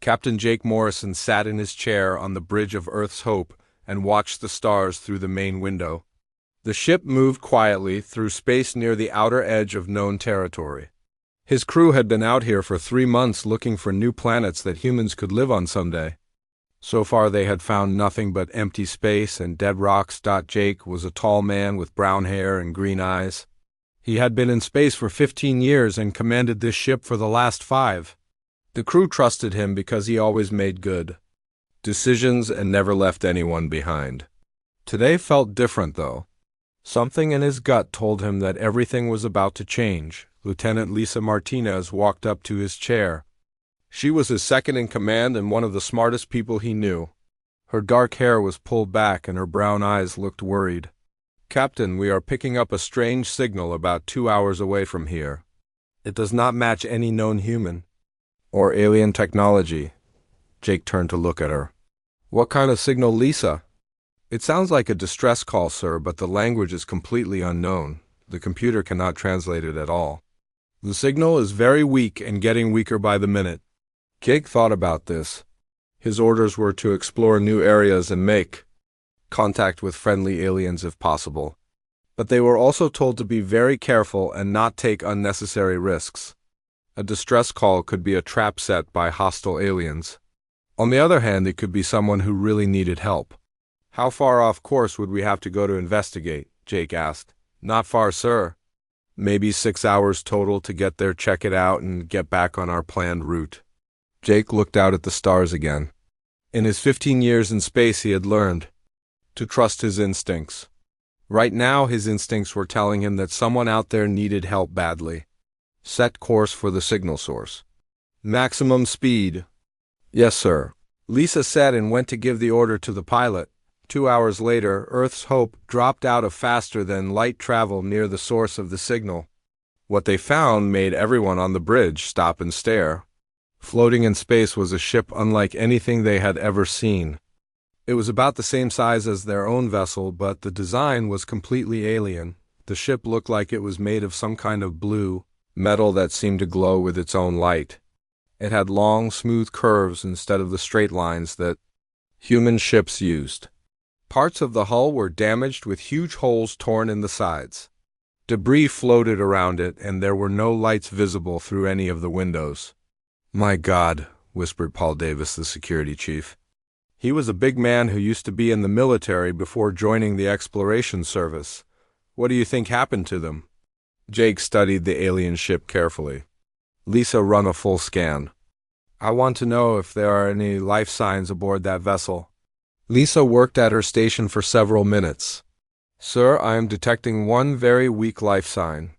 Captain Jake Morrison sat in his chair on the bridge of Earth's Hope and watched the stars through the main window. The ship moved quietly through space near the outer edge of known territory. His crew had been out here for 3 months looking for new planets that humans could live on someday. So far they had found nothing but empty space and dead rocks. Jake was a tall man with brown hair and green eyes. He had been in space for 15 years and commanded this ship for the last 5. The crew trusted him because he always made good decisions and never left anyone behind. Today felt different, though. Something in his gut told him that everything was about to change. Lieutenant Lisa Martinez walked up to his chair. She was his second in command and one of the smartest people he knew. Her dark hair was pulled back and her brown eyes looked worried. "Captain, we are picking up a strange signal about 2 hours away from here. It does not match any known human or alien technology." Jake turned to look at her. "What kind of signal, Lisa?" "It sounds like a distress call, sir, but the language is completely unknown. The computer cannot translate it at all. The signal is very weak and getting weaker by the minute." Jake thought about this. His orders were to explore new areas and make contact with friendly aliens if possible. But they were also told to be very careful and not take unnecessary risks. A distress call could be a trap set by hostile aliens. On the other hand, it could be someone who really needed help. "How far off course would we have to go to investigate?" Jake asked. "Not far, sir. Maybe 6 hours total to get there, check it out, and get back on our planned route." Jake looked out at the stars again. In his 15 years in space, he had learned to trust his instincts. Right now, his instincts were telling him that someone out there needed help badly. "Set course for the signal source. Maximum speed." "Yes, sir," Lisa said and went to give the order to the pilot. 2 hours later, Earth's Hope dropped out of faster-than-light travel near the source of the signal. What they found made everyone on the bridge stop and stare. Floating in space was a ship unlike anything they had ever seen. It was about the same size as their own vessel, but the design was completely alien. The ship looked like it was made of some kind of blue metal that seemed to glow with its own light. It had long, smooth curves instead of the straight lines that human ships used. Parts of the hull were damaged with huge holes torn in the sides. Debris floated around it, and there were no lights visible through any of the windows. "My God," whispered Paul Davis, the security chief. He was a big man who used to be in the military before joining the exploration service. "What do you think happened to them?" Jake studied the alien ship carefully. Lisa ran a full scan. "I want to know if there are any life signs aboard that vessel." Lisa worked at her station for several minutes. "Sir, I am detecting one very weak life sign.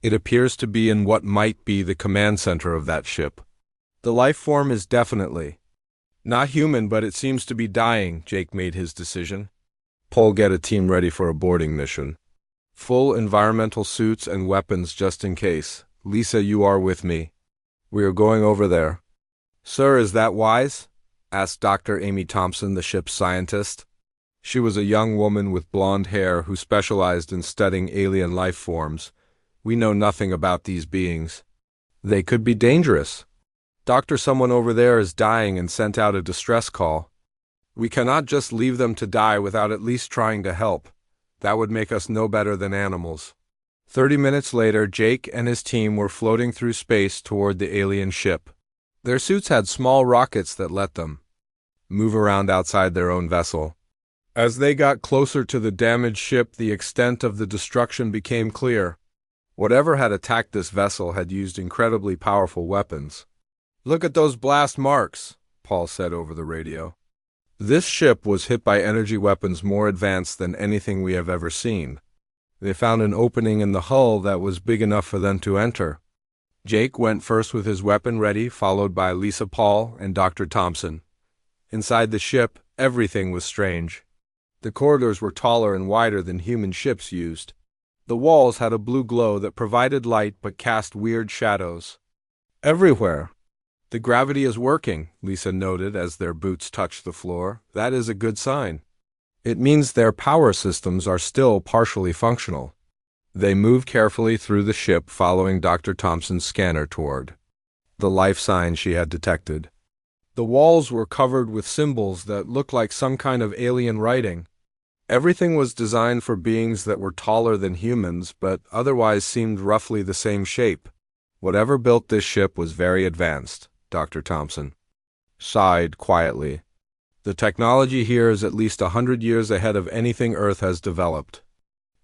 It appears to be in what might be the command center of that ship. The life form is definitely not human, but it seems to be dying." Jake made his decision. "Paul, get a team ready for a boarding mission. Full environmental suits and weapons just in case. Lisa, you are with me. We are going over there." "Sir, is that wise?" asked Dr. Amy Thompson, the ship's scientist. She was a young woman with blonde hair who specialized in studying alien life forms. "We know nothing about these beings. They could be dangerous. Doctor, someone over there is dying and sent out a distress call. We cannot just leave them to die without at least trying to help. That would make us no better than animals." 30 minutes later, Jake and his team were floating through space toward the alien ship. Their suits had small rockets that let them move around outside their own vessel. As they got closer to the damaged ship, the extent of the destruction became clear. Whatever had attacked this vessel had used incredibly powerful weapons. "Look at those blast marks," Paul said over the radio. "This ship was hit by energy weapons more advanced than anything we have ever seen. They found an opening in the hull that was big enough for them to enter." Jake went first with his weapon ready, followed by Lisa, Paul, and Dr. Thompson. Inside the ship, everything was strange. The corridors were taller and wider than human ships used. The walls had a blue glow that provided light but cast weird shadows everywhere. "The gravity is working," Lisa noted as their boots touched the floor. "That is a good sign. It means their power systems are still partially functional." They moved carefully through the ship, following Dr. Thompson's scanner toward the life sign she had detected. The walls were covered with symbols that looked like some kind of alien writing. Everything was designed for beings that were taller than humans, but otherwise seemed roughly the same shape. Whatever built this ship was very advanced, Dr. Thompson sighed quietly. The technology here is at least 100 years ahead of anything Earth has developed.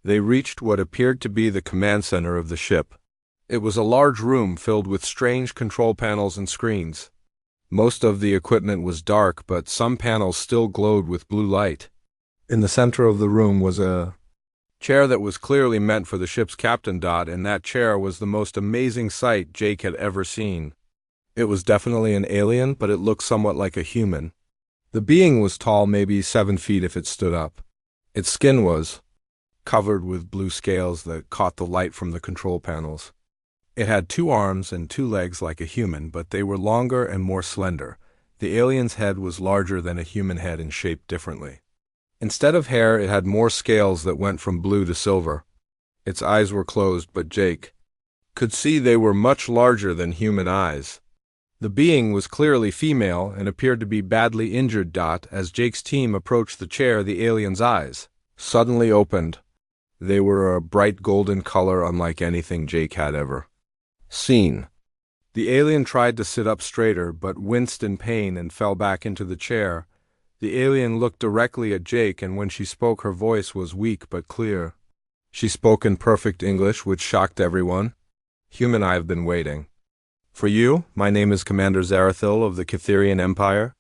They reached what appeared to be the command center of the ship. It was a large room filled with strange control panels and screens. Most of the equipment was dark, but some panels still glowed with blue light. In the center of the room was a chair that was clearly meant for the ship's captain. And that chair was the most amazing sight Jake had ever seen. It was definitely an alien, but it looked somewhat like a human. The being was tall, maybe 7 feet if it stood up. Its skin was covered with blue scales that caught the light from the control panels. It had 2 arms and 2 legs like a human, but they were longer and more slender. The alien's head was larger than a human head and shaped differently. Instead of hair, it had more scales that went from blue to silver. Its eyes were closed, but Jake could see they were much larger than human eyes. The being was clearly female and appeared to be badly injured. As Jake's team approached the chair, the alien's eyes suddenly opened. They were a bright golden color unlike anything Jake had ever seen. The alien tried to sit up straighter, but winced in pain and fell back into the chair. The alien looked directly at Jake, and when she spoke, her voice was weak but clear. She spoke in perfect English, which shocked everyone. "Human, I have been waiting for you. My name is Commander Zarathil of the Catherian Empire."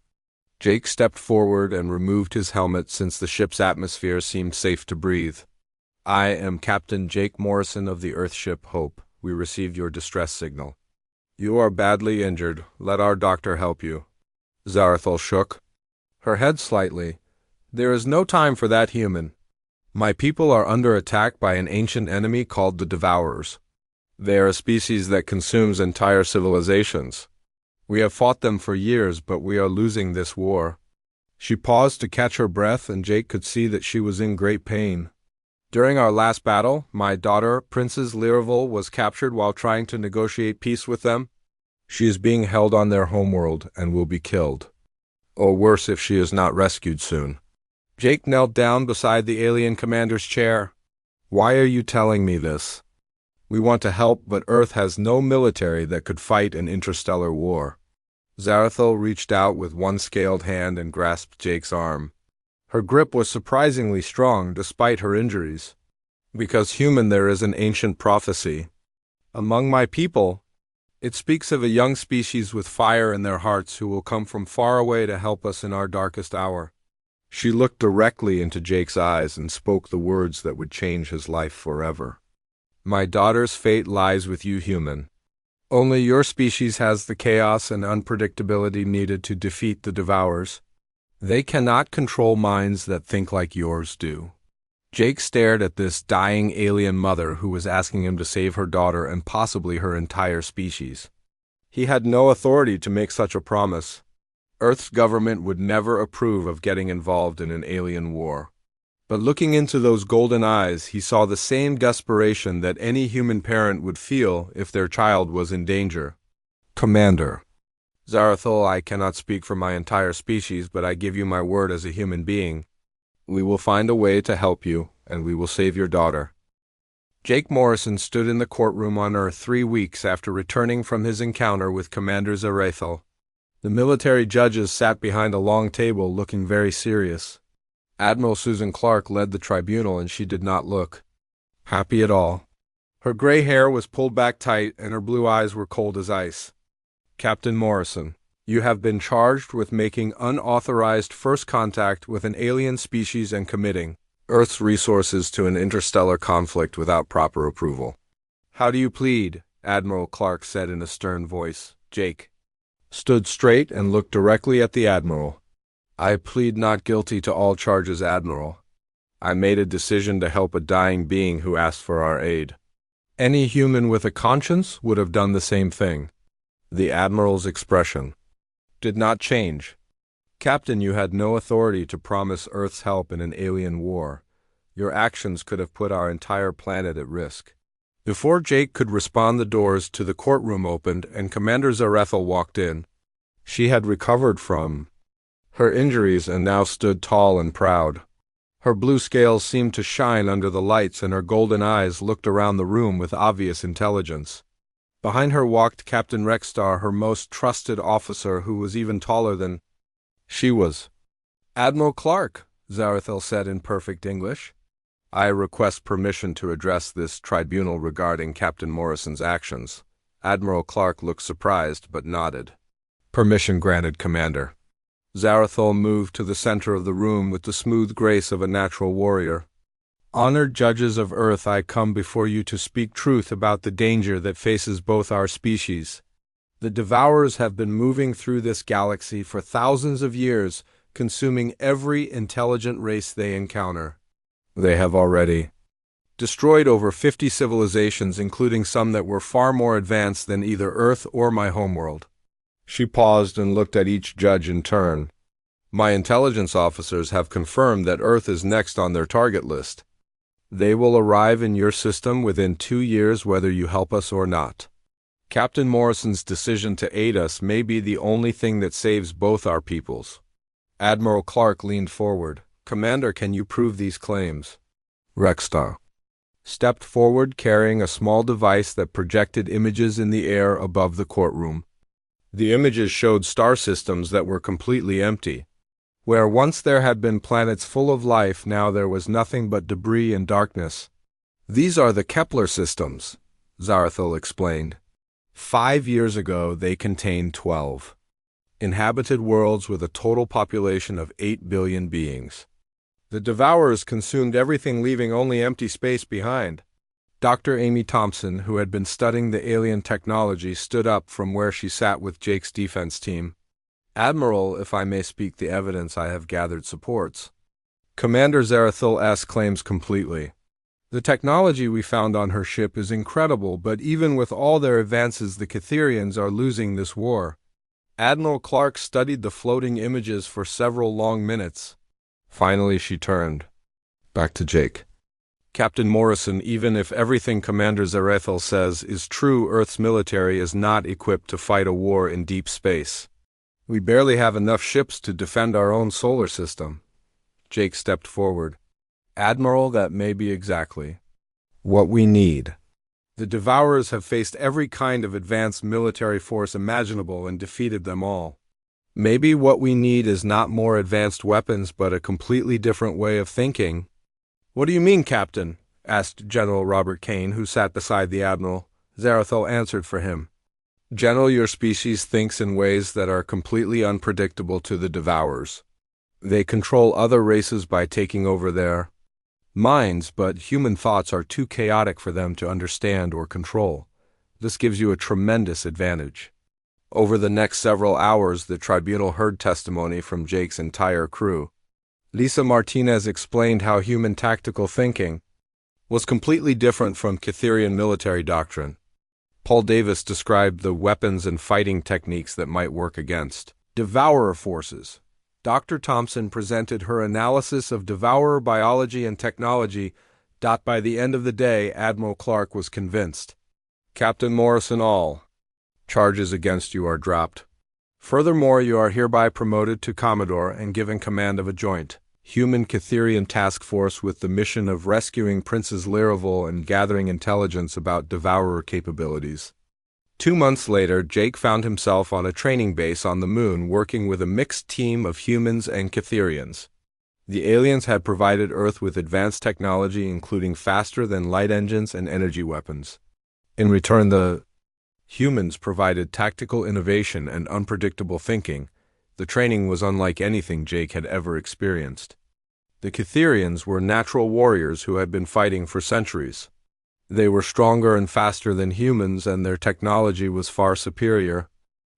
Jake stepped forward and removed his helmet since the ship's atmosphere seemed safe to breathe. "I am Captain Jake Morrison of the Earthship Hope. We received your distress signal. You are badly injured. Let our doctor help you." Zarathil shook her head slightly. "There is no time for that, human. My people are under attack by an ancient enemy called the Devourers. They are a species that consumes entire civilizations. We have fought them for years, but we are losing this war." She paused to catch her breath, and Jake could see that she was in great pain. "During our last battle, my daughter, Princess Lyravel, was captured while trying to negotiate peace with them. She is being held on their homeworld and will be killed. Or worse if she is not rescued soon." Jake knelt down beside the alien commander's chair. "Why are you telling me this? We want to help, but Earth has no military that could fight an interstellar war." Zarathil reached out with one scaled hand and grasped Jake's arm. Her grip was surprisingly strong despite her injuries. "Because human, there is an ancient prophecy. Among my people, it speaks of a young species with fire in their hearts who will come from far away to help us in our darkest hour." She looked directly into Jake's eyes and spoke the words that would change his life forever. "My daughter's fate lies with you, human. Only your species has the chaos and unpredictability needed to defeat the Devourers. They cannot control minds that think like yours do." Jake stared at this dying alien mother who was asking him to save her daughter and possibly her entire species. He had no authority to make such a promise. Earth's government would never approve of getting involved in an alien war. But looking into those golden eyes, he saw the same desperation that any human parent would feel if their child was in danger. "Commander Zarathil, I cannot speak for my entire species, but I give you my word as a human being. We will find a way to help you, and we will save your daughter." Jake Morrison stood in the courtroom on Earth 3 weeks after returning from his encounter with Commander Zarathil. The military judges sat behind a long table looking very serious. Admiral Susan Clark led the tribunal, and she did not look happy at all. Her gray hair was pulled back tight, and her blue eyes were cold as ice. "Captain Morrison, you have been charged with making unauthorized first contact with an alien species and committing Earth's resources to an interstellar conflict without proper approval." "How do you plead?" Admiral Clark said in a stern voice. Jake stood straight and looked directly at the Admiral. "I plead not guilty to all charges, Admiral. I made a decision to help a dying being who asked for our aid. Any human with a conscience would have done the same thing." The Admiral's expression did not change. "Captain, you had no authority to promise Earth's help in an alien war. Your actions could have put our entire planet at risk." Before Jake could respond, the doors to the courtroom opened and Commander Zarathil walked in. She had recovered from her injuries and now stood tall and proud. Her blue scales seemed to shine under the lights, and her golden eyes looked around the room with obvious intelligence. Behind her walked Captain Rexstar, her most trusted officer, who was even taller than she was. "Admiral Clark," Zarathil said in perfect English. "I request permission to address this tribunal regarding Captain Morrison's actions." Admiral Clark looked surprised, but nodded. "Permission granted, Commander." Zarathil moved to the center of the room with the smooth grace of a natural warrior. "Honored judges of Earth, I come before you to speak truth about the danger that faces both our species. The Devourers have been moving through this galaxy for thousands of years, consuming every intelligent race they encounter. They have already destroyed over 50 civilizations, including some that were far more advanced than either Earth or my homeworld." She paused and looked at each judge in turn. "My intelligence officers have confirmed that Earth is next on their target list. They will arrive in your system within 2 years, whether you help us or not. Captain Morrison's decision to aid us may be the only thing that saves both our peoples." Admiral Clark leaned forward. "Commander, can you prove these claims?" Rexstar stepped forward, carrying a small device that projected images in the air above the courtroom. The images showed star systems that were completely empty. Where once there had been planets full of life, now there was nothing but debris and darkness. "These are the Kepler systems," Zarathil explained. 5 years ago, they contained 12 inhabited worlds with a total population of 8 billion beings. The Devourers consumed everything, leaving only empty space behind. Dr. Amy Thompson, who had been studying the alien technology, stood up from where she sat with Jake's defense team. "Admiral, if I may speak, the evidence I have gathered supports." Commander Zarathil S. claims completely. "The technology we found on her ship is incredible, but even with all their advances, the Catherians are losing this war." Admiral Clark studied the floating images for several long minutes. Finally, she turned back to Jake. "Captain Morrison, even if everything Commander Zarathil says is true, Earth's military is not equipped to fight a war in deep space. We barely have enough ships to defend our own solar system." Jake stepped forward. "Admiral, that may be exactly what we need. The Devourers have faced every kind of advanced military force imaginable and defeated them all. Maybe what we need is not more advanced weapons, but a completely different way of thinking." "What do you mean, Captain?" asked General Robert Kane, who sat beside the Admiral. Zarathil answered for him. "General, your species thinks in ways that are completely unpredictable to the Devourers. They control other races by taking over their minds, but human thoughts are too chaotic for them to understand or control. This gives you a tremendous advantage." Over the next several hours, the tribunal heard testimony from Jake's entire crew. Lisa Martinez explained how human tactical thinking was completely different from Catherian military doctrine. Paul Davis described the weapons and fighting techniques that might work against Devourer forces. Dr. Thompson presented her analysis of Devourer biology and technology. By the end of the day, Admiral Clark was convinced. "Captain Morrison, all charges against you are dropped. Furthermore, you are hereby promoted to Commodore and given command of a joint human Catherian task force with the mission of rescuing Princess Laravel and gathering intelligence about Devourer capabilities." 2 months later, Jake found himself on a training base on the moon, working with a mixed team of humans and Catherians. The aliens had provided Earth with advanced technology, including faster-than-light engines and energy weapons. In return, the humans provided tactical innovation and unpredictable thinking. The training was unlike anything Jake had ever experienced. The Catherians were natural warriors who had been fighting for centuries. They were stronger and faster than humans, and their technology was far superior.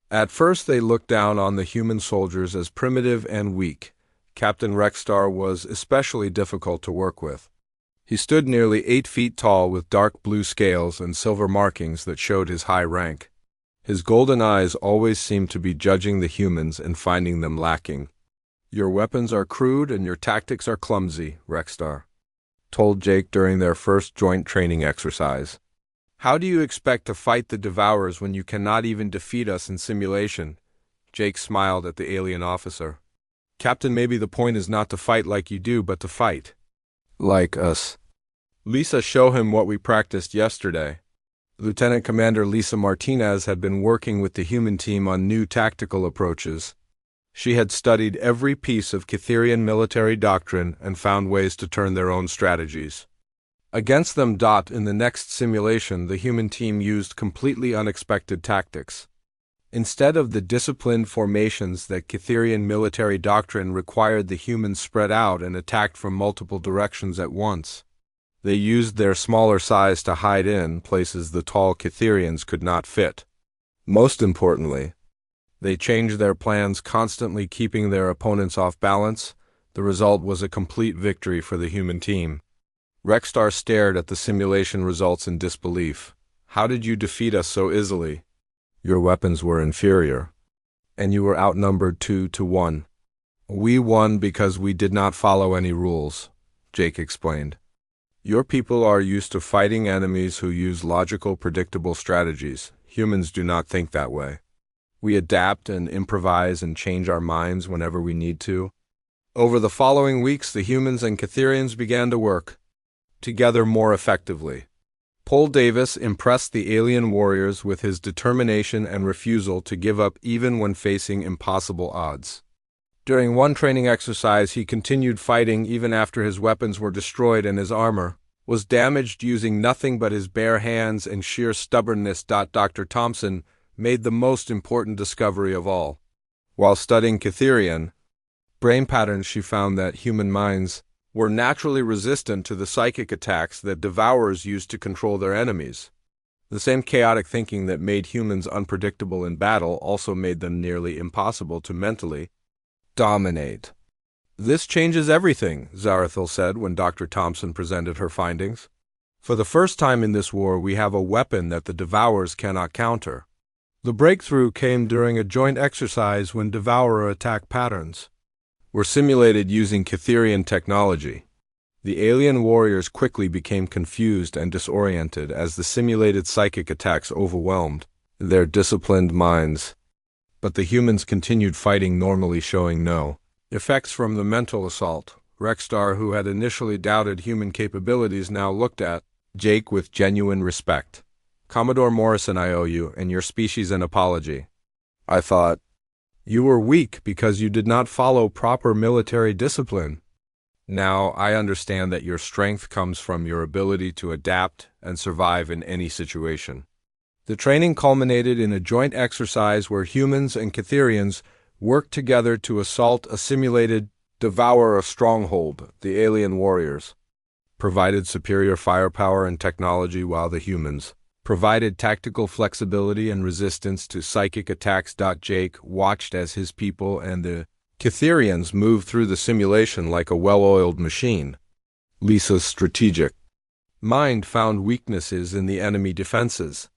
At first, they looked down on the human soldiers as primitive and weak. Captain Rexstar was especially difficult to work with. He stood nearly 8 feet tall with dark blue scales and silver markings that showed his high rank. His golden eyes always seemed to be judging the humans and finding them lacking. "Your weapons are crude and your tactics are clumsy," Rexstar told Jake during their first joint training exercise. "How do you expect to fight the Devourers when you cannot even defeat us in simulation?" Jake smiled at the alien officer. Captain, maybe the point is not to fight like you do, but to fight like us. Lisa, show him what we practiced yesterday. Lieutenant Commander Lisa Martinez had been working with the human team on new tactical approaches. She had studied every piece of Cytherian military doctrine and found ways to turn their own strategies against them. In the next simulation, the human team used completely unexpected tactics. Instead of the disciplined formations that Cytherian military doctrine required, the humans spread out and attacked from multiple directions at once. They used their smaller size to hide in places the tall Cytherians could not fit. Most importantly, they changed their plans, constantly keeping their opponents off balance. The result was a complete victory for the human team. Rexstar stared at the simulation results in disbelief. How did you defeat us so easily? Your weapons were inferior, and you were outnumbered 2-1. We won because we did not follow any rules, Jake explained. Your people are used to fighting enemies who use logical, predictable strategies. Humans do not think that way. We adapt and improvise and change our minds whenever we need to. Over the following weeks, the humans and Cytherians began to work together more effectively. Paul Davis impressed the alien warriors with his determination and refusal to give up even when facing impossible odds. During one training exercise, he continued fighting even after his weapons were destroyed and his armor was damaged, using nothing but his bare hands and sheer stubbornness. Dr. Thompson made the most important discovery of all. While studying Cytherian brain patterns, she found that human minds were naturally resistant to the psychic attacks that devourers used to control their enemies. The same chaotic thinking that made humans unpredictable in battle also made them nearly impossible to mentally dominate. This changes everything, Zarathil said when Dr. Thompson presented her findings. For the first time in this war, we have a weapon that the devourers cannot counter. The breakthrough came during a joint exercise when devourer attack patterns were simulated using Cytherian technology. The alien warriors quickly became confused and disoriented as the simulated psychic attacks overwhelmed their disciplined minds. But the humans continued fighting normally, showing no effects from the mental assault. Rexstar, who had initially doubted human capabilities, now looked at Jake with genuine respect. Commodore Morrison, I owe you and your species an apology. I thought you were weak because you did not follow proper military discipline. Now I understand that your strength comes from your ability to adapt and survive in any situation. The training culminated in a joint exercise where humans and Cytherians worked together to assault a simulated devourer stronghold. The alien warriors provided superior firepower and technology, while the humans provided tactical flexibility and resistance to psychic attacks. Jake watched as his people and the Cytherians moved through the simulation like a well-oiled machine. Lisa's strategic mind found weaknesses in the enemy defenses.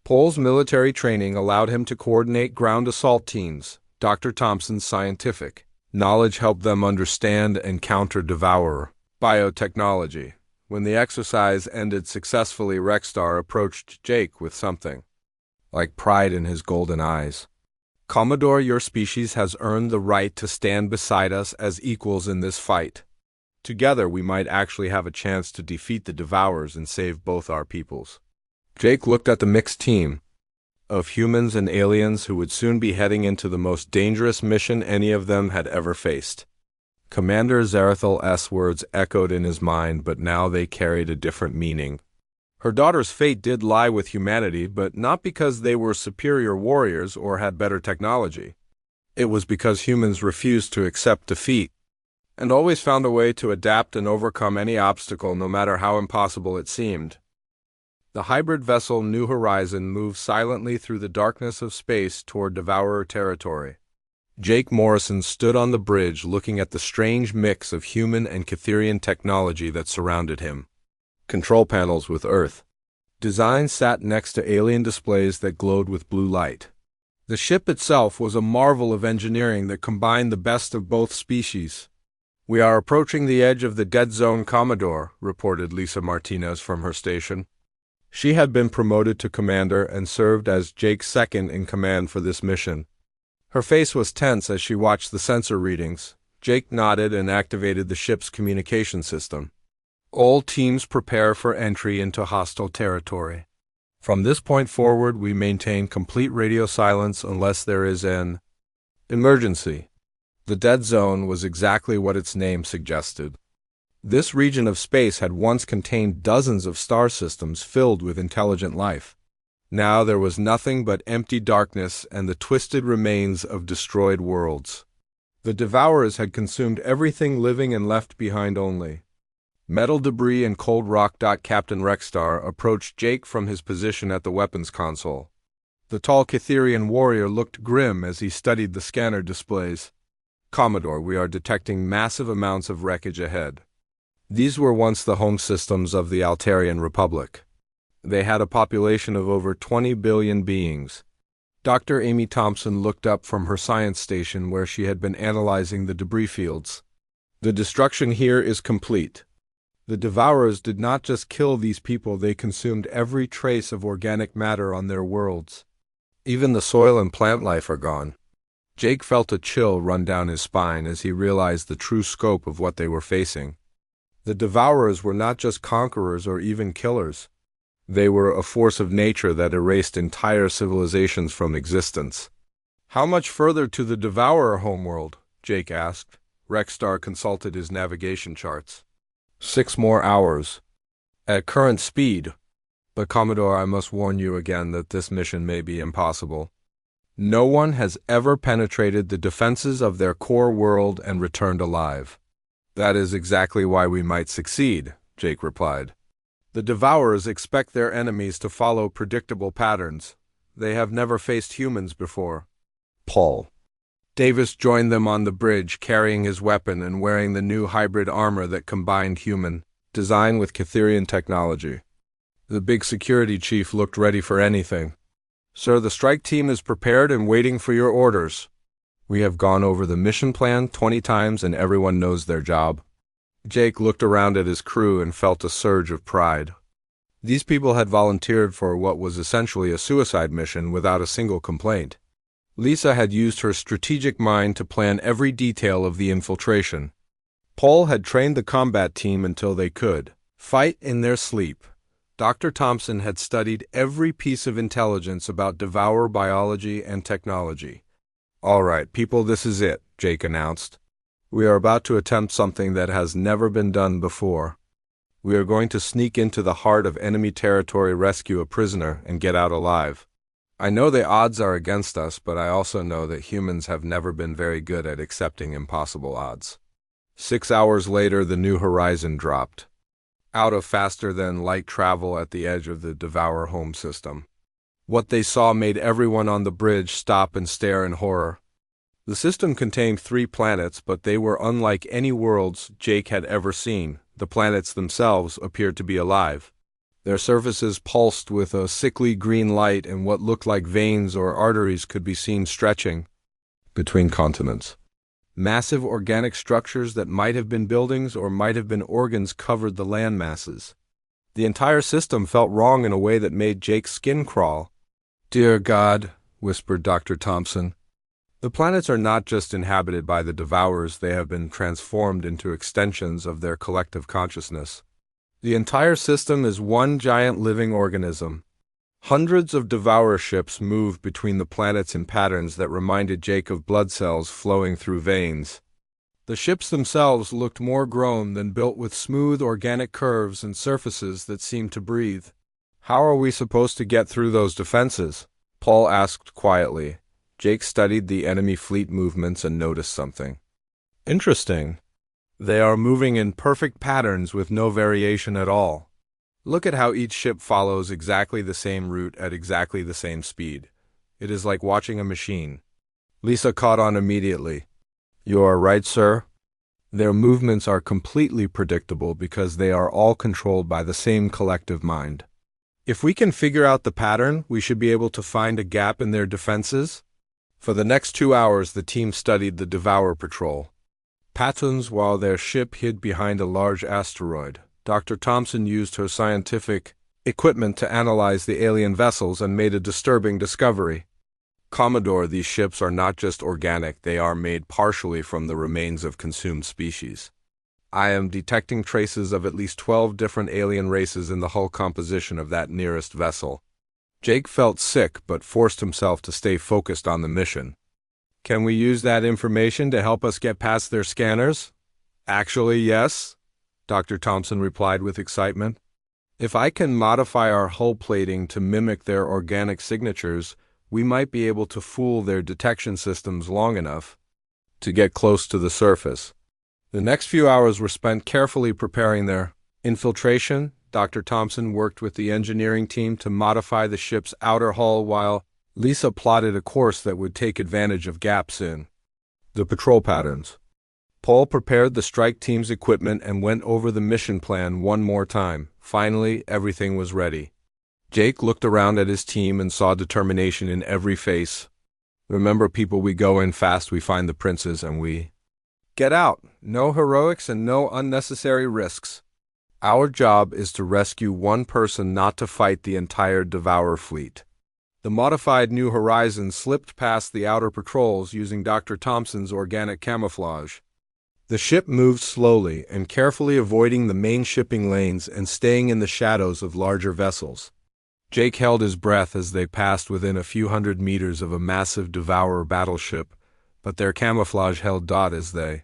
Paul's military training allowed him to coordinate ground assault teams. Dr. Thompson's scientific knowledge helped them understand and counter devourer biotechnology. When the exercise ended successfully, Rexstar approached Jake with something like pride in his golden eyes. Commodore, your species has earned the right to stand beside us as equals in this fight. Together we might actually have a chance to defeat the devourers and save both our peoples. Jake looked at the mixed team of humans and aliens who would soon be heading into the most dangerous mission any of them had ever faced. Commander Zarathil's words echoed in his mind, but now they carried a different meaning. Her daughter's fate did lie with humanity, but not because they were superior warriors or had better technology. It was because humans refused to accept defeat and always found a way to adapt and overcome any obstacle, no matter how impossible it seemed. The hybrid vessel New Horizon moved silently through the darkness of space toward Devourer territory. Jake Morrison stood on the bridge looking at the strange mix of human and Cytherian technology that surrounded him. Control panels with Earth design sat next to alien displays that glowed with blue light. The ship itself was a marvel of engineering that combined the best of both species. We are approaching the edge of the dead zone, Commodore, reported Lisa Martinez from her station. She had been promoted to commander and served as Jake's second in command for this mission. Her face was tense as she watched the sensor readings. Jake nodded and activated the ship's communication system. All teams prepare for entry into hostile territory. From this point forward, we maintain complete radio silence unless there is an emergency. The dead zone was exactly what its name suggested. This region of space had once contained dozens of star systems filled with intelligent life. Now there was nothing but empty darkness and the twisted remains of destroyed worlds. The Devourers had consumed everything living and left behind only metal debris and cold rock. Captain Rexstar approached Jake from his position at the weapons console. The tall Catherian warrior looked grim as he studied the scanner displays. Commodore, we are detecting massive amounts of wreckage ahead. These were once the home systems of the Altarian Republic. They had a population of over 20 billion beings. Dr. Amy Thompson looked up from her science station where she had been analyzing the debris fields. The destruction here is complete. The Devourers did not just kill these people, they consumed every trace of organic matter on their worlds. Even the soil and plant life are gone. Jake felt a chill run down his spine as he realized the true scope of what they were facing. The Devourers were not just conquerors or even killers. They were a force of nature that erased entire civilizations from existence. How much further to the Devourer homeworld? Jake asked. Rexstar consulted his navigation charts. 6 more hours. At current speed. But Commodore, I must warn you again that this mission may be impossible. No one has ever penetrated the defenses of their core world and returned alive. That is exactly why we might succeed, Jake replied. The Devourers expect their enemies to follow predictable patterns. They have never faced humans before. Paul. Davis joined them on the bridge, carrying his weapon and wearing the new hybrid armor that combined human design with Catherian technology. The big security chief looked ready for anything. Sir, the strike team is prepared and waiting for your orders. We have gone over the mission plan 20 times and everyone knows their job. Jake looked around at his crew and felt a surge of pride. These people had volunteered for what was essentially a suicide mission without a single complaint. Lisa had used her strategic mind to plan every detail of the infiltration. Paul had trained the combat team until they could fight in their sleep. Dr. Thompson had studied every piece of intelligence about Devourer biology and technology. All right, people, this is it, Jake announced. We are about to attempt something that has never been done before. We are going to sneak into the heart of enemy territory, rescue a prisoner, and get out alive. I know the odds are against us, but I also know that humans have never been very good at accepting impossible odds. 6 hours later, the New Horizon dropped out of faster-than-light travel at the edge of the Devourer home system. What they saw made everyone on the bridge stop and stare in horror. The system contained 3 planets, but they were unlike any worlds Jake had ever seen. The planets themselves appeared to be alive. Their surfaces pulsed with a sickly green light, and what looked like veins or arteries could be seen stretching between continents. Massive organic structures that might have been buildings or might have been organs covered the land masses. The entire system felt wrong in a way that made Jake's skin crawl. Dear God, whispered Dr. Thompson. The planets are not just inhabited by the Devourers, they have been transformed into extensions of their collective consciousness. The entire system is one giant living organism. Hundreds of Devourer ships moved between the planets in patterns that reminded Jake of blood cells flowing through veins. The ships themselves looked more grown than built, with smooth organic curves and surfaces that seemed to breathe. How are we supposed to get through those defenses? Paul asked quietly. Jake studied the enemy fleet movements and noticed something. Interesting. They are moving in perfect patterns with no variation at all. Look at how each ship follows exactly the same route at exactly the same speed. It is like watching a machine. Lisa caught on immediately. You are right, sir. Their movements are completely predictable because they are all controlled by the same collective mind. If we can figure out the pattern, we should be able to find a gap in their defenses. For the next 2 hours, the team studied the Devourer patrol patterns while their ship hid behind a large asteroid. Dr. Thompson used her scientific equipment to analyze the alien vessels and made a disturbing discovery. Commodore, these ships are not just organic, they are made partially from the remains of consumed species. I am detecting traces of at least 12 different alien races in the hull composition of that nearest vessel. Jake felt sick but forced himself to stay focused on the mission. Can we use that information to help us get past their scanners? Actually, yes, Dr. Thompson replied with excitement. If I can modify our hull plating to mimic their organic signatures, we might be able to fool their detection systems long enough to get close to the surface. The next few hours were spent carefully preparing their infiltration. Dr. Thompson worked with the engineering team to modify the ship's outer hull while Lisa plotted a course that would take advantage of gaps in the patrol patterns. Paul prepared the strike team's equipment and went over the mission plan one more time. Finally, everything was ready. Jake looked around at his team and saw determination in every face. Remember, people, we go in fast, we find the princes, and we get out. No heroics and no unnecessary risks. Our job is to rescue one person, not to fight the entire Devourer fleet. The modified New Horizons slipped past the outer patrols using Dr. Thompson's organic camouflage. The ship moved slowly and carefully, avoiding the main shipping lanes and staying in the shadows of larger vessels. Jake held his breath as they passed within a few hundred meters of a massive Devourer battleship, but their camouflage held dot as they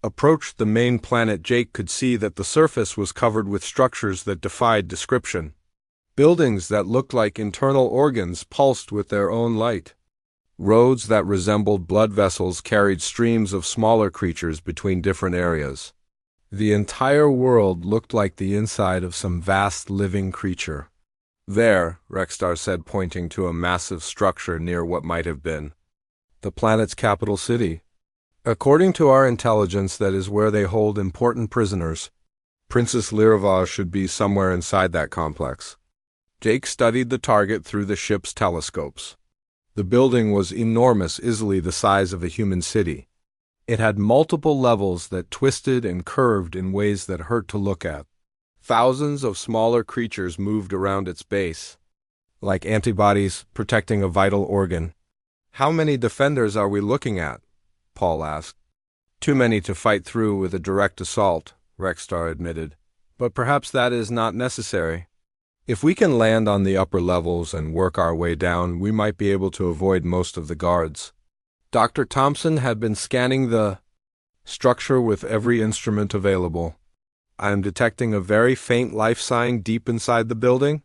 approached the main planet. Jake could see that the surface was covered with structures that defied description. Buildings that looked like internal organs pulsed with their own light. Roads that resembled blood vessels carried streams of smaller creatures between different areas. The entire world looked like the inside of some vast living creature. There, Rexstar said, pointing to a massive structure near what might have been the planet's capital city. According to our intelligence, that is where they hold important prisoners. Princess Lirava should be somewhere inside that complex. Jake studied the target through the ship's telescopes. The building was enormous, easily the size of a human city. It had multiple levels that twisted and curved in ways that hurt to look at. Thousands of smaller creatures moved around its base, like antibodies protecting a vital organ. How many defenders are we looking at? Paul asked. Too many to fight through with a direct assault, Rexstar admitted. But perhaps that is not necessary. If we can land on the upper levels and work our way down, we might be able to avoid most of the guards. Dr. Thompson had been scanning the structure with every instrument available. I am detecting a very faint life sign deep inside the building.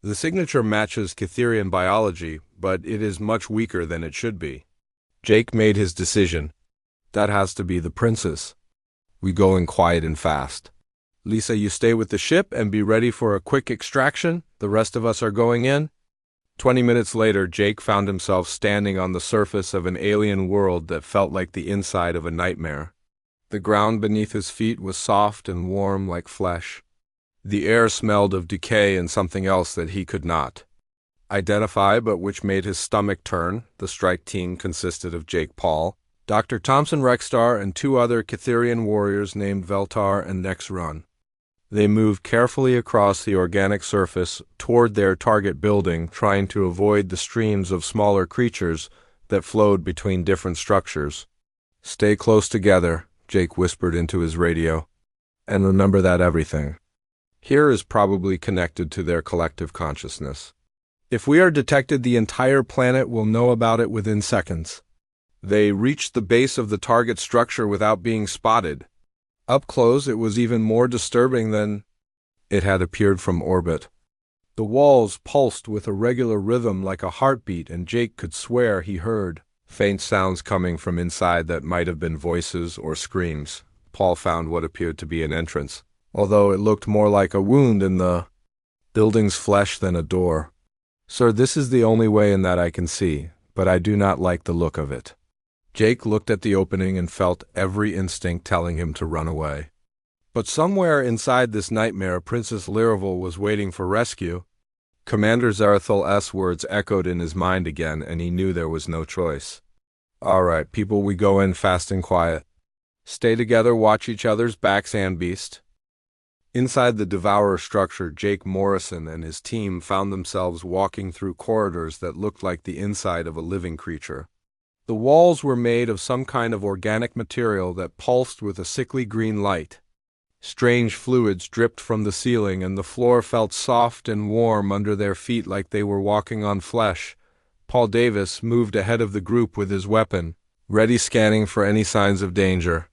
The signature matches Catherian biology, but it is much weaker than it should be. Jake made his decision. That has to be the princess. We go in quiet and fast. Lisa, you stay with the ship and be ready for a quick extraction. The rest of us are going in. 20 minutes later, Jake found himself standing on the surface of an alien world that felt like the inside of a nightmare. The ground beneath his feet was soft and warm like flesh. The air smelled of decay and something else that he could not identify, but which made his stomach turn. The strike team consisted of Jake, Paul, Dr. Thompson, Rexstar, and two other Catherian warriors named Veltar and Nexrun. They moved carefully across the organic surface toward their target building, trying to avoid the streams of smaller creatures that flowed between different structures. Stay close together, Jake whispered into his radio. And remember that everything here is probably connected to their collective consciousness. If we are detected, the entire planet will know about it within seconds. They reached the base of the target structure without being spotted. Up close, it was even more disturbing than it had appeared from orbit. The walls pulsed with a regular rhythm like a heartbeat, and Jake could swear he heard faint sounds coming from inside that might have been voices or screams. Paul found what appeared to be an entrance, although it looked more like a wound in the building's flesh than a door. Sir, this is the only way in that I can see, but I do not like the look of it. Jake looked at the opening and felt every instinct telling him to run away. But somewhere inside this nightmare, Princess Liravel was waiting for rescue. Commander Zarathal's words echoed in his mind again, and he knew there was no choice. All right, people, we go in fast and quiet. Stay together, watch each other's backs, and beast. Inside the Devourer structure, Jake Morrison and his team found themselves walking through corridors that looked like the inside of a living creature. The walls were made of some kind of organic material that pulsed with a sickly green light. Strange fluids dripped from the ceiling, and the floor felt soft and warm under their feet like they were walking on flesh. Paul Davis moved ahead of the group with his weapon, ready scanning for any signs of danger.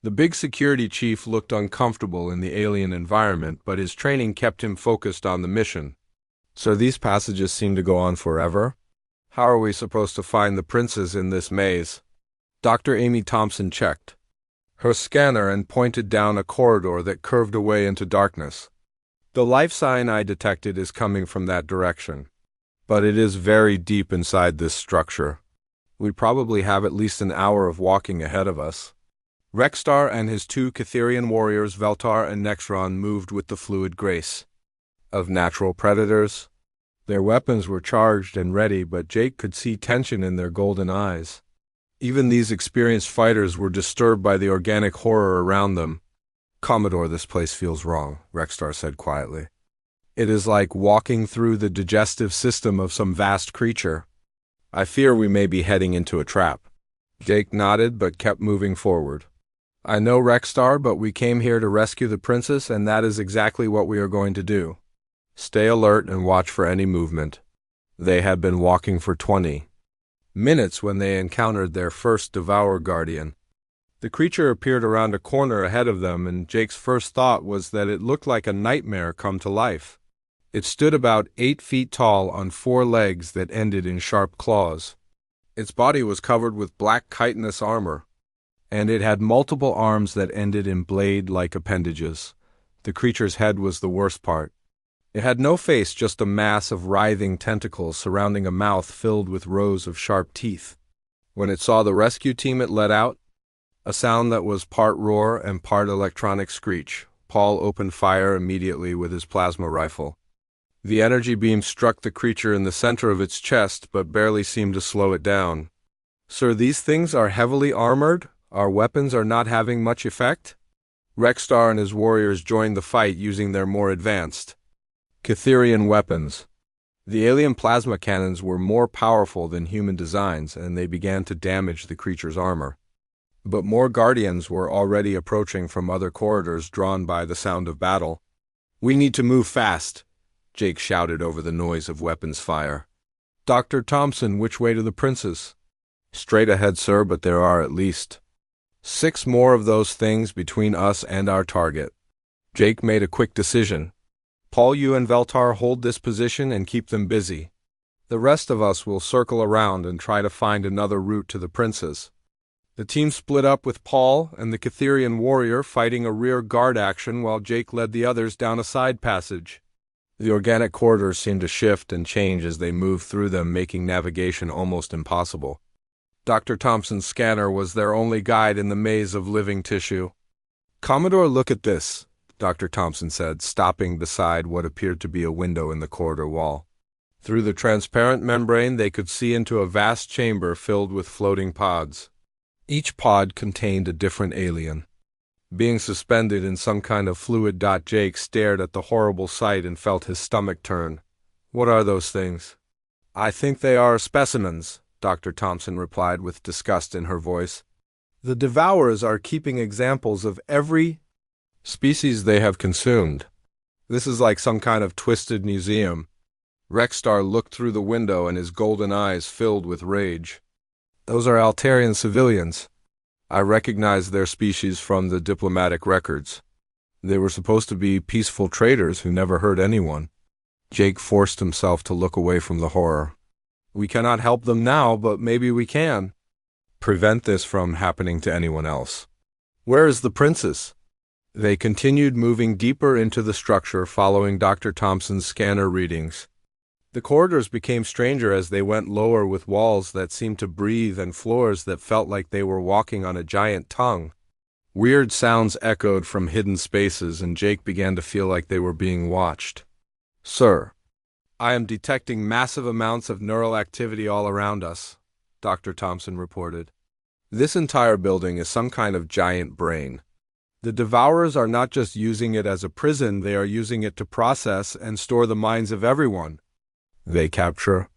The big security chief looked uncomfortable in the alien environment, but his training kept him focused on the mission. So these passages seem to go on forever? How are we supposed to find the princes in this maze? Dr. Amy Thompson checked her scanner and pointed down a corridor that curved away into darkness. The life sign I detected is coming from that direction, but it is very deep inside this structure. We probably have at least an hour of walking ahead of us. Rexstar and his two Catherian warriors, Veltar and Nexron, moved with the fluid grace of natural predators. Their weapons were charged and ready, but Jake could see tension in their golden eyes. Even these experienced fighters were disturbed by the organic horror around them. "Commodore, this place feels wrong," Rexstar said quietly. "It is like walking through the digestive system of some vast creature. I fear we may be heading into a trap." Jake nodded but kept moving forward. "I know, Rexstar, but we came here to rescue the princess, and that is exactly what we are going to do. Stay alert and watch for any movement." They had been walking for 20 minutes when they encountered their first Devourer Guardian. The creature appeared around a corner ahead of them, and Jake's first thought was that it looked like a nightmare come to life. It stood about 8 feet tall on 4 legs that ended in sharp claws. Its body was covered with black chitinous armor, and it had multiple arms that ended in blade-like appendages. The creature's head was the worst part. It had no face, just a mass of writhing tentacles surrounding a mouth filled with rows of sharp teeth. When it saw the rescue team, it let out a sound that was part roar and part electronic screech. Paul opened fire immediately with his plasma rifle. The energy beam struck the creature in the center of its chest, but barely seemed to slow it down. "Sir, these things are heavily armored? Our weapons are not having much effect?" Rexstar and his warriors joined the fight using their more advanced Catherian weapons. The alien plasma cannons were more powerful than human designs, and they began to damage the creature's armor. But more guardians were already approaching from other corridors, drawn by the sound of battle. "We need to move fast," Jake shouted over the noise of weapons fire. "Dr. Thompson, which way to the princes?" "Straight ahead, sir, but there are at least 6 more of those things between us and our target." Jake made a quick decision. "Paul, you and Veltar hold this position and keep them busy. The rest of us will circle around and try to find another route to the princes." The team split up, with Paul and the Catherian warrior fighting a rear guard action while Jake led the others down a side passage. The organic corridors seemed to shift and change as they moved through them, making navigation almost impossible. Dr. Thompson's scanner was their only guide in the maze of living tissue. "Commodore, look at this," Dr. Thompson said, stopping beside what appeared to be a window in the corridor wall. Through the transparent membrane, they could see into a vast chamber filled with floating pods. Each pod contained a different alien, being suspended in some kind of fluid. Jake stared at the horrible sight and felt his stomach turn. "What are those things?" "I think they are specimens," Dr. Thompson replied with disgust in her voice. "The Devourers are keeping examples of every species they have consumed. This is like some kind of twisted museum." Rexstar looked through the window, and his golden eyes filled with rage. "Those are Altarian civilians. I recognize their species from the diplomatic records. They were supposed to be peaceful traders who never hurt anyone." Jake forced himself to look away from the horror. "We cannot help them now, but maybe we can prevent this from happening to anyone else." "Where is the princess?" They continued moving deeper into the structure, following Dr. Thompson's scanner readings. The corridors became stranger as they went lower, with walls that seemed to breathe and floors that felt like they were walking on a giant tongue. Weird sounds echoed from hidden spaces, and Jake began to feel like they were being watched. "Sir, I am detecting massive amounts of neural activity all around us," Dr. Thompson reported. "This entire building is some kind of giant brain. The Devourers are not just using it as a prison, they are using it to process and store the minds of everyone they capture.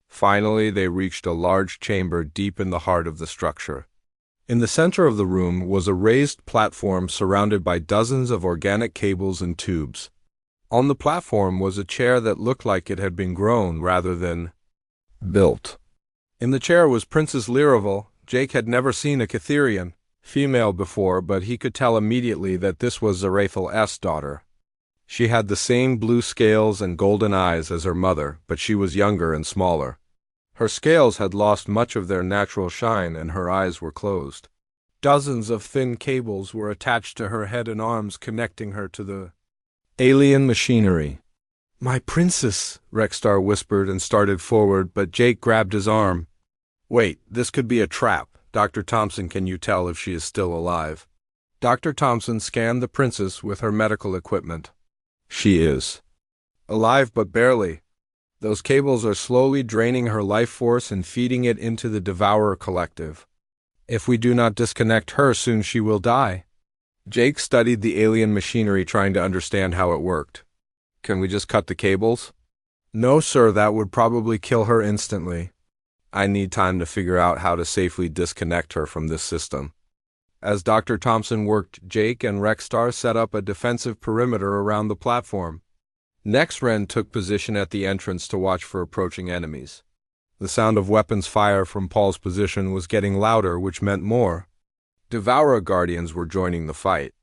Finally, they reached a large chamber deep in the heart of the structure. In the center of the room was a raised platform surrounded by dozens of organic cables and tubes. On the platform was a chair that looked like it had been grown rather than built. In the chair was Princess Liravel. Jake had never seen a Catherian female before, but he could tell immediately that this was Zaraphel's daughter. She had the same blue scales and golden eyes as her mother, but she was younger and smaller. Her scales had lost much of their natural shine and her eyes were closed. Dozens of thin cables were attached to her head and arms, connecting her to the alien machinery. "My princess," Rexstar whispered and started forward, but Jake grabbed his arm. "Wait, this could be a trap. Dr. Thompson, can you tell if she is still alive?" Dr. Thompson scanned the princess with her medical equipment. "She is alive, but barely. Those cables are slowly draining her life force and feeding it into the Devourer Collective. If we do not disconnect her, soon she will die." Jake studied the alien machinery, trying to understand how it worked. "Can we just cut the cables?" "No, sir, that would probably kill her instantly. I need time to figure out how to safely disconnect her from this system." As Dr. Thompson worked, Jake and Rexstar set up a defensive perimeter around the platform. Next, Ren took position at the entrance to watch for approaching enemies. The sound of weapons fire from Paul's position was getting louder, which meant more Devourer Guardians were joining the fight.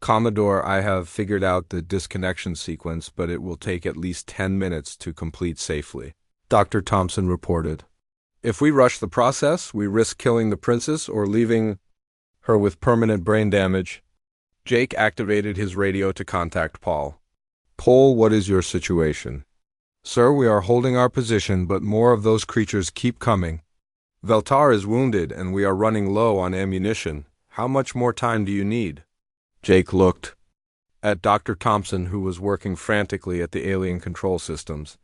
"Commodore, I have figured out the disconnection sequence, but it will take at least 10 minutes to complete safely," Dr. Thompson reported. "If we rush the process, we risk killing the princess or leaving her with permanent brain damage." Jake activated his radio to contact Paul. "Paul, what is your situation?" "Sir, we are holding our position, but more of those creatures keep coming. Veltar is wounded, and we are running low on ammunition. How much more time do you need?" Jake looked at Dr. Thompson, who was working frantically at the alien control systems.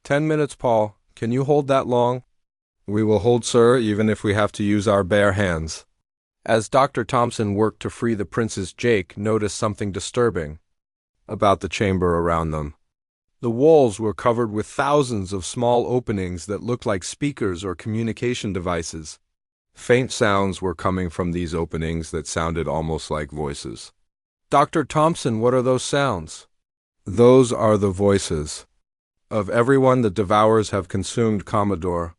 10 minutes, Paul. Can you hold that long?" "We will hold, sir, even if we have to use our bare hands." As Dr. Thompson worked to free the princess, Jake noticed something disturbing about the chamber around them. The walls were covered with thousands of small openings that looked like speakers or communication devices. Faint sounds were coming from these openings that sounded almost like voices. "Dr. Thompson, what are those sounds?" "Those are the voices of everyone the Devourers have consumed, Commodore.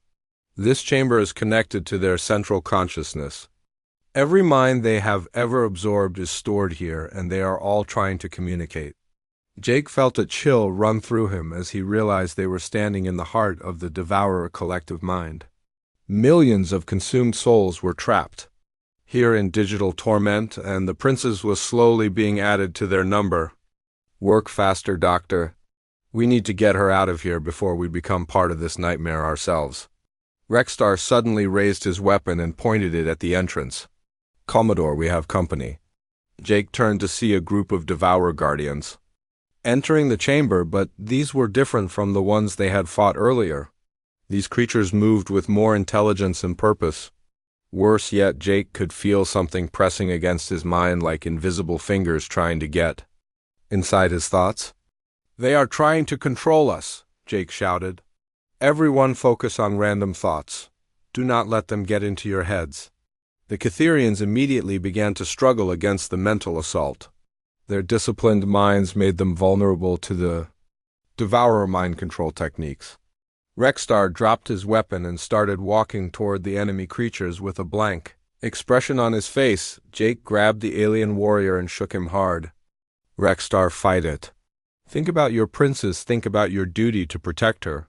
This chamber is connected to their central consciousness. Every mind they have ever absorbed is stored here, and they are all trying to communicate." Jake felt a chill run through him as he realized they were standing in the heart of the Devourer collective mind. Millions of consumed souls were trapped here in digital torment, and the princess was slowly being added to their number. "Work faster, Doctor. We need to get her out of here before we become part of this nightmare ourselves." Rexstar suddenly raised his weapon and pointed it at the entrance. "Commodore, we have company." Jake turned to see a group of Devourer Guardians entering the chamber, but these were different from the ones they had fought earlier. These creatures moved with more intelligence and purpose. Worse yet, Jake could feel something pressing against his mind, like invisible fingers trying to get inside his thoughts. "They are trying to control us," Jake shouted. "Everyone focus on random thoughts. Do not let them get into your heads." The Catherians immediately began to struggle against the mental assault. Their disciplined minds made them vulnerable to the Devourer mind control techniques. Rexstar dropped his weapon and started walking toward the enemy creatures with a blank expression on his face. Jake grabbed the alien warrior and shook him hard. "Rexstar, fight it. Think about your princess, think about your duty to protect her."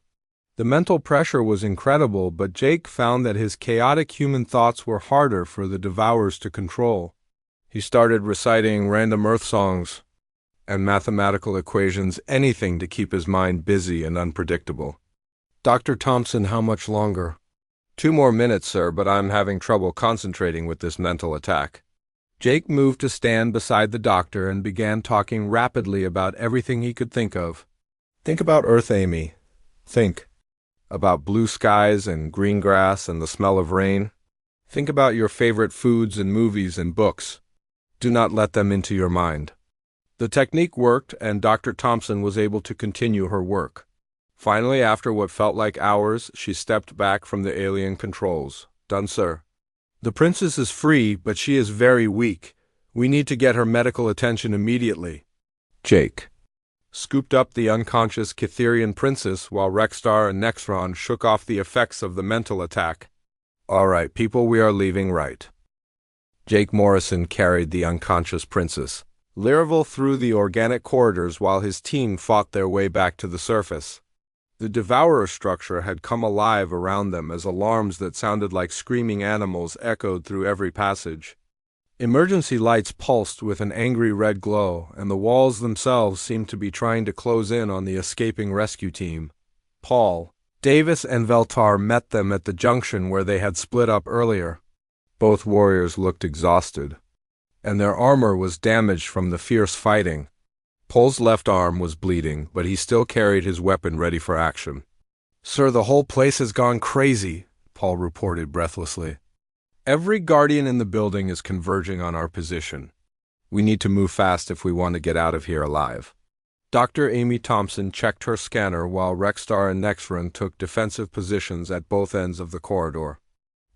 The mental pressure was incredible, but Jake found that his chaotic human thoughts were harder for the Devourers to control. He started reciting random Earth songs and mathematical equations, anything to keep his mind busy and unpredictable. "Dr. Thompson, how much longer?" 2 more minutes, sir, but I'm having trouble concentrating with this mental attack." Jake moved to stand beside the doctor and began talking rapidly about everything he could think of. "Think about Earth, Amy. Think about blue skies and green grass and the smell of rain. Think about your favorite foods and movies and books. Do not let them into your mind. The technique worked, and Dr. Thompson was able to continue her work. Finally, after what felt like hours, she stepped back from the alien controls. Done, sir. The princess is free, but she is very weak. We need to get her medical attention immediately. Jake scooped up the unconscious Cytherian princess while Rexstar and Nexron shook off the effects of the mental attack. All right, people, we are leaving right. Jake Morrison carried the unconscious princess Laravel through the organic corridors while his team fought their way back to the surface. The Devourer structure had come alive around them as alarms that sounded like screaming animals echoed through every passage. Emergency lights pulsed with an angry red glow, and the walls themselves seemed to be trying to close in on the escaping rescue team. Paul, Davis, and Veltar met them at the junction where they had split up earlier. Both warriors looked exhausted, and their armor was damaged from the fierce fighting. Paul's left arm was bleeding, but he still carried his weapon ready for action. "Sir, the whole place has gone crazy," Paul reported breathlessly. "Every guardian in the building is converging on our position. We need to move fast if we want to get out of here alive." Dr. Amy Thompson checked her scanner while Rexstar and Nexron took defensive positions at both ends of the corridor.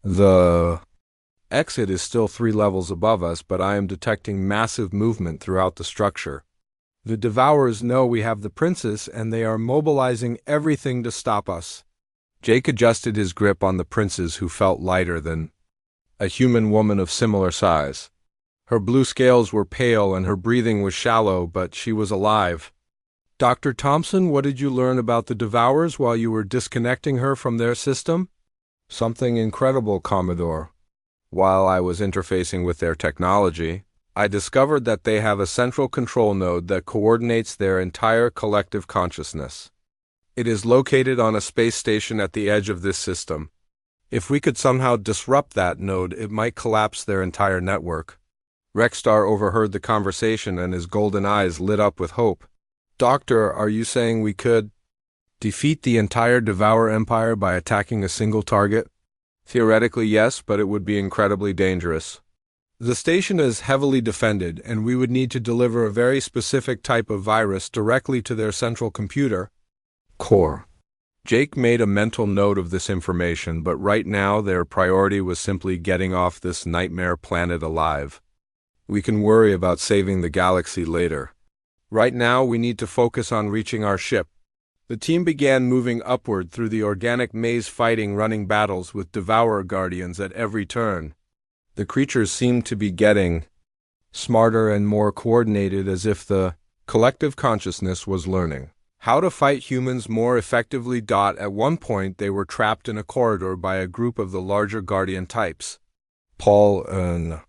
"The exit is still 3 levels above us, but I am detecting massive movement throughout the structure. The Devourers know we have the princess, and they are mobilizing everything to stop us." Jake adjusted his grip on the princess, who felt lighter than a human woman of similar size. Her blue scales were pale and her breathing was shallow, but she was alive. "Dr. Thompson, what did you learn about the Devourers while you were disconnecting her from their system?" "Something incredible, Commodore. While I was interfacing with their technology, I discovered that they have a central control node that coordinates their entire collective consciousness. It is located on a space station at the edge of this system. If we could somehow disrupt that node, it might collapse their entire network." Rexstar overheard the conversation, and his golden eyes lit up with hope. "Doctor, are you saying we could defeat the entire Devourer Empire by attacking a single target?" "Theoretically, yes, but it would be incredibly dangerous. The station is heavily defended, and we would need to deliver a very specific type of virus directly to their central computer core." Jake made a mental note of this information, but right now their priority was simply getting off this nightmare planet alive. "We can worry about saving the galaxy later. Right now we need to focus on reaching our ship." The team began moving upward through the organic maze, fighting running battles with Devourer Guardians at every turn. The creatures seemed to be getting smarter and more coordinated, as if the collective consciousness was learning how to fight humans more effectively. At one point they were trapped in a corridor by a group of the larger Guardian types. Paul and